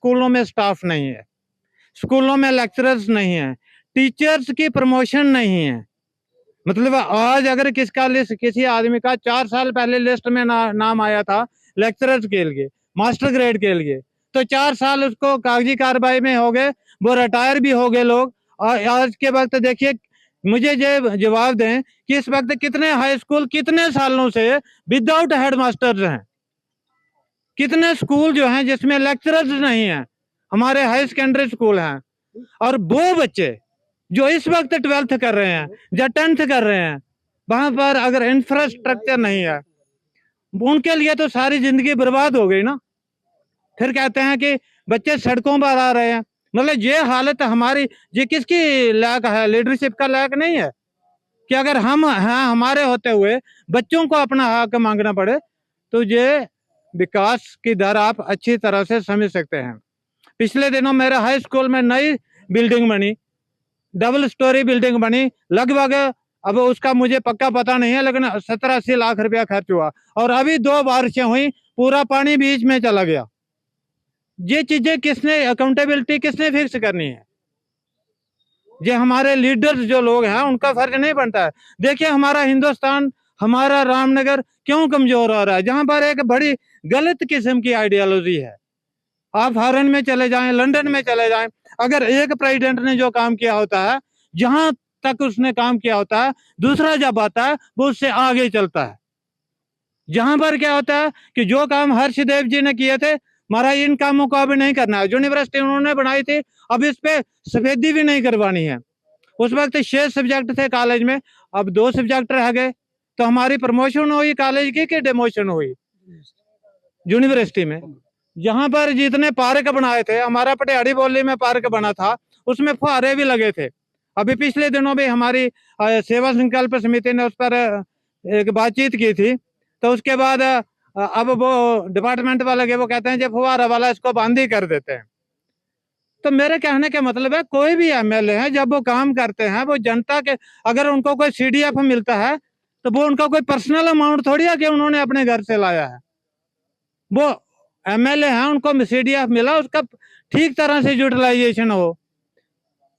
स्कूलों में स्टाफ नहीं है, स्कूलों में लेक्चरर्स नहीं है, टीचर्स की प्रमोशन नहीं है। मतलब आज अगर किसका लिस्ट, किसी आदमी का 4 साल पहले लिस्ट में नाम आया था लेक्चरर्स के लिए, मास्टर ग्रेड के लिए, तो 4 साल उसको कागजी कार्रवाई में हो गए, वो रिटायर भी हो गए लोग। और आज के वक्त देखिए, मुझे ये जवाब दें कि इस वक्त कितने हाई स्कूल कितने सालों से विदाउट हेड मास्टर्स हैं, कितने स्कूल जो हैं जिसमें लेक्चरर्स नहीं है, हमारे हाई सेकेंडरी स्कूल हैं। और वो बच्चे जो इस वक्त 12th कर रहे हैं या 10th कर रहे हैं, वहां पर अगर इंफ्रास्ट्रक्चर नहीं है, उनके लिए तो सारी जिंदगी बर्बाद हो गई ना। फिर कहते हैं कि बच्चे सड़कों पर आ रहे हैं। मतलब ये हालत हमारी, ये किसकी लायक है? लीडरशिप का लायक नहीं है कि अगर हम हैं, हमारे होते हुए बच्चों को अपना हक मांगना पड़े। तो ये विकास की दर आप अच्छी तरह से समझ सकते हैं। पिछले दिनों मेरे हाई स्कूल में नई बिल्डिंग बनी, डबल स्टोरी बिल्डिंग बनी, लगभग, अब उसका मुझे पक्का पता नहीं है, लेकिन 70-80 लाख रुपया खर्च हुआ। और अभी 2 बारिशें हुई, पूरा पानी बीच में चला गया। ये चीजें किसने, अकाउंटेबिलिटी किसने फिक्स करनी है? ये हमारे लीडर्स जो लोग हैं उनका फर्ज नहीं बनता है? देखिए हमारा हिंदुस्तान, हमारा रामनगर क्यों कमजोर हो रहा है? जहां पर एक बड़ी गलत किस्म की आइडियोलॉजी है। आप फॉरेन में चले जाएं, लंदन में चले जाएं, अगर एक प्रेसिडेंट ने जो काम किया होता है, जहां तक उसने काम किया होता है, दूसरा जब आता है वो उससे आगे चलता है। जहां पर क्या होता है कि जो काम हर्षदेव जी ने किए थे, महाराज इन कामों को अभी नहीं करना है। यूनिवर्सिटी उन्होंने बनाई थी, अब इस पे सफेदी भी नहीं करवानी है। उस वक्त 6 सब्जेक्ट थे कॉलेज में, अब 2 सब्जेक्ट रह गए। तो हमारी प्रमोशन हुई कॉलेज की कि डिमोशन हुई यूनिवर्सिटी में? जहां पर जितने पार्क बनाए थे, हमारा पटियाड़ी बोली में पार्क बना था, उसमें फुहारे भी लगे थे। अभी पिछले दिनों भी हमारी सेवा संकल्प समिति ने उस पर एक बातचीत की थी। तो उसके बाद अब वो डिपार्टमेंट वाले के वो कहते हैं जो फुहारा वाला इसको बंद ही कर देते हैं। तो मेरे कहने का मतलब है, कोई भी एमएलए है जब वो काम करते हैं, वो जनता के, अगर उनको कोई सीडीएफ मिलता है तो वो उनका कोई पर्सनल अमाउंट थोड़ी है कि उन्होंने अपने घर से लाया है। वो एमएलए हैं, उनको सीडीएफ मिला, उसका ठीक तरह से यूटिलाइजेशन हो।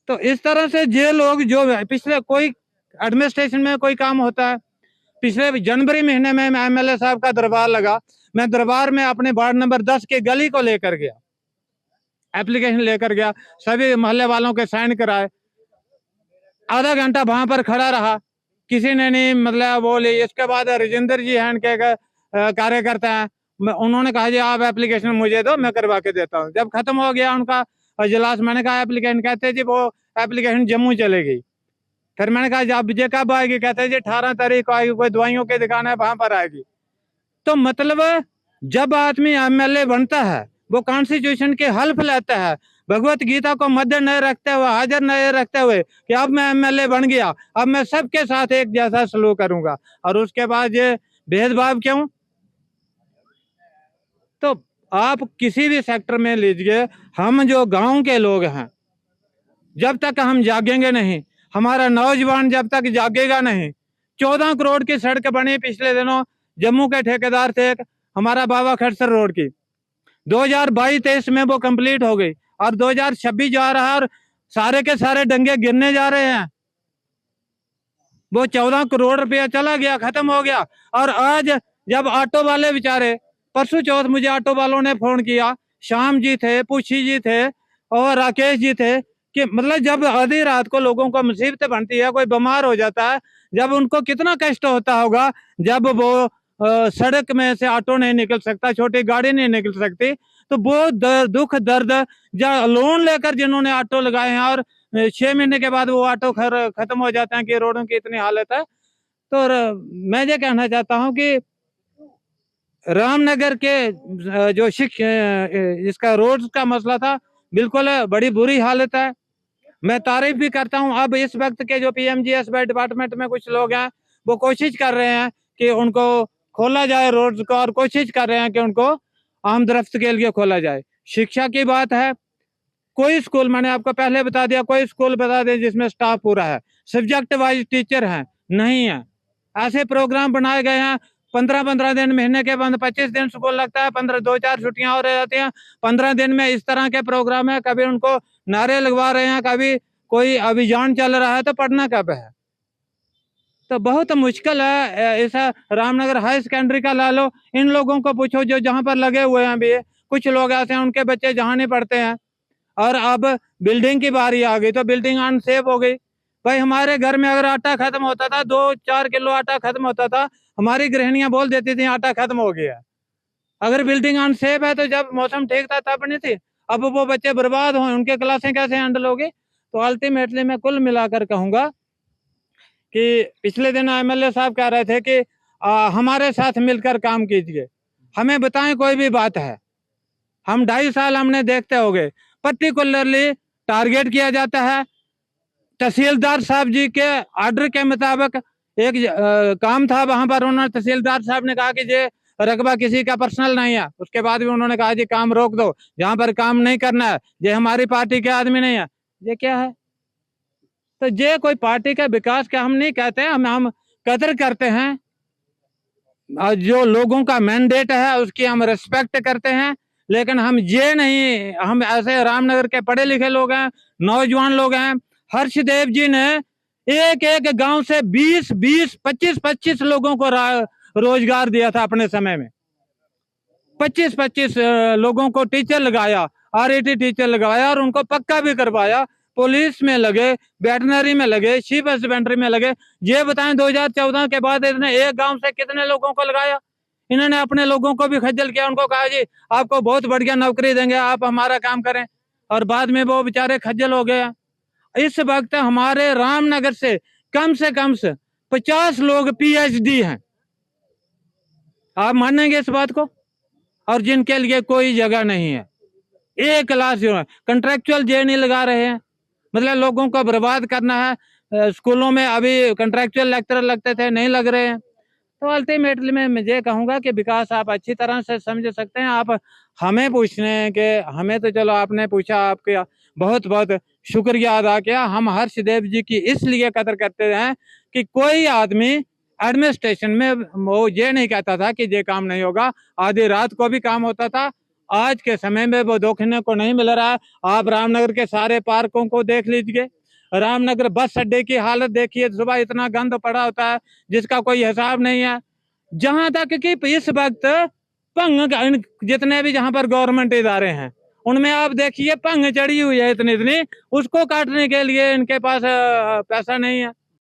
तो इस तरह से ये लोग जो पिछले, कोई एडमिनिस्ट्रेशन में कोई काम होता है, पिछले जनवरी महीने में एमएलए साहब का दरबार लगा, मैं दरबार में अपने वार्ड नंबर 10 के गली को लेकर गया, एप्लीकेशन लेकर गया, सभी मोहल्ले वालों के साइन कराए, आधा घंटा वहां पर खड़ा रहा, किसी ने नहीं मतलब बोले। इसके बाद राजेंद्र जी हैं के कार्यकर्ता हैं, उन्होंने कहा जी आप एप्लीकेशन मुझे दो, मैं करवा के देता हूँ। जब खत्म हो गया उनका इजलास, मैंने कहा एप्लीकेशन, कहते जी वो एप्लीकेशन जम्मू चले गई। फिर मैंने कहा जी आप ये कब आएगी? कहते जी 18 तारीख को आएगी, कोई दवाइयों की दुकान है वहां पर आएगी। तो मतलब जब आदमी एमएलए बनता है, वो कॉन्स्टिट्यूशन के हल्फ लेता है, भगवत गीता को मध्य नहीं रखते हुए, हाजिर नहीं रखते हुए कि अब मैं एमएलए बन गया, अब मैं सबके साथ एक जैसा सलूक करूंगा। और उसके बाद ये भेदभाव क्यों? तो आप किसी भी सेक्टर में लीजिए, हम जो गांव के लोग हैं, जब तक हम जागेंगे नहीं, हमारा नौजवान जब तक जागेगा नहीं। 14 करोड़ की सड़क बनी पिछले दिनों, जम्मू के ठेकेदार थे एक, हमारा बाबा खड़सर रोड की, 2022-23 में वो कंप्लीट हो गई, और 2026 जा रहा है और सारे के सारे डंगे गिरने जा रहे हैं। वो 14 करोड़ रुपया चला गया, खत्म हो गया। और आज जब ऑटो वाले बेचारे, परसों चौथ मुझे ऑटो वालों ने फोन किया, श्याम जी थे, पुछी जी थे और राकेश जी थे, कि मतलब जब आधी रात को लोगों को मुसीबत बनती है, कोई बीमार हो जाता है, जब उनको कितना कष्ट होता होगा, जब वो सड़क में से ऑटो नहीं निकल सकता, छोटी गाड़ी नहीं निकल सकती, तो वो दुख दर्द, या लोन लेकर जिन्होंने ऑटो लगाए हैं और 6 महीने के बाद वो ऑटो खत्म हो जाते हैं कि रोडों की इतनी हालत है। तो मैं ये कहना चाहता हूँ कि रामनगर के जो इसका रोड का मसला था, बिल्कुल बड़ी बुरी हालत है। मैं तारीफ भी करता हूँ, अब इस वक्त के जो पीएमजीएसवाई डिपार्टमेंट में कुछ लोग हैं, वो कोशिश कर रहे हैं कि उनको खोला जाए रोड को, और कोशिश कर रहे हैं कि उनको आमदरफ्त के लिए खोला जाए। शिक्षा की बात है, कोई स्कूल, मैंने आपको पहले बता दिया, कोई स्कूल बता दें जिसमें स्टाफ पूरा है, सब्जेक्ट वाइज टीचर हैं, नहीं है। ऐसे प्रोग्राम बनाए गए हैं, 15-15 दिन, महीने के बाद 25 दिन स्कूल लगता है, 15 2-4 छुट्टियां हो रही जाती हैं। 15 दिन में इस तरह के प्रोग्राम है, कभी उनको नारे लगवा रहे हैं, कभी कोई अभियान चल रहा है, तो पढ़ना कब है? तो बहुत मुश्किल है। ऐसा रामनगर हाई सेकेंडरी का ला लो, इन लोगों को पूछो जो जहाँ पर लगे हुए हैं अभी, कुछ लोग ऐसे हैं उनके बच्चे जहाँ नहीं पढ़ते हैं। और अब बिल्डिंग की बारी आ गई तो बिल्डिंग अनसेफ हो गई। भाई हमारे घर में अगर आटा खत्म होता था, 2-4 किलो आटा खत्म होता था, हमारी गृहिणियां बोल देती थी आटा खत्म हो गया। अगर बिल्डिंग अनसेफ है तो जब मौसम ठीक था तब नहीं थी। अब वो बच्चे बर्बाद हो, उनके क्लासें कैसे हैंडल होगी? तो अल्टीमेटली मैं कुल मिलाकर कहूंगा कि पिछले दिन एमएलए साहब कह रहे थे कि हमारे साथ मिलकर काम कीजिए। हमें बताएं कोई भी बात है, हम 2.5 साल हमने देखते हो गए, पर्टिकुलरली टारगेट किया जाता है। तहसीलदार साहब जी के ऑर्डर के मुताबिक एक काम था वहां पर, उन्होंने तहसीलदार साहब ने कहा कि ये रकबा किसी का पर्सनल नहीं है। उसके बाद भी उन्होंने कहा जी काम रोक दो, जहां पर काम नहीं करना है, ये हमारी पार्टी के आदमी नहीं है। ये क्या है? तो ये कोई पार्टी का विकास का हम नहीं कहते, हम कदर करते हैं। जो लोगों का मैंडेट है उसकी हम रिस्पेक्ट करते हैं, लेकिन हम ये नहीं, हम ऐसे रामनगर के पढ़े लिखे लोग हैं, नौजवान लोग हैं। हर्षदेव जी ने एक एक गांव से 20-20, 25-25 लोगों को रोजगार दिया था अपने समय में। 25-25 लोगों को टीचर लगाया, आरईटी टीचर लगाया और उनको पक्का भी करवाया। पुलिस में लगे, वेटनरी में लगे, शीप हस्बेंड्री में लगे। ये बताएं 2014 के बाद इसने एक गांव से कितने लोगों को लगाया? इन्होंने अपने लोगों को भी खज्जल किया, उनको कहा जी आपको बहुत बढ़िया नौकरी देंगे, आप हमारा काम करें, और बाद में वो बेचारे खज्जल हो गए। इस वक्त हमारे रामनगर से कम 50 लोग पीएचडी हैं, आप मानेंगे इस बात को? और जिनके लिए कोई जगह नहीं है। एक क्लास जो है कंट्रेक्चुअल जे नहीं लगा रहे हैं, मतलब लोगों को बर्बाद करना है। स्कूलों में अभी कंट्रेक्चुअल लेक्चरर लगते थे, नहीं लग रहे हैं। तो अल्टीमेटली मैं ये कहूंगा कि विकास आप अच्छी तरह से समझ सकते हैं। आप हमें पूछने के, हमें तो चलो आपने पूछा, आपके बहुत बहुत शुक्रिया अदा किया। हम हर्षदेव जी की इसलिए कदर करते हैं कि कोई आदमी एडमिनिस्ट्रेशन में वो ये नहीं कहता था कि ये काम नहीं होगा, आधी रात को भी काम होता था। आज के समय में वो देखने को नहीं मिल रहा है। आप रामनगर के सारे पार्कों को देख लीजिए, रामनगर बस अड्डे की हालत देखिए, सुबह इतना गंद पड़ा होता है जिसका कोई हिसाब नहीं है। जहां तक कि इस वक्त भंग, जितने भी जहां पर गवर्नमेंट इदारे हैं उनमें आप देखिए भंग चढ़ी हुई है इतनी इतनी, उसको काटने के लिए इनके पास पैसा नहीं है।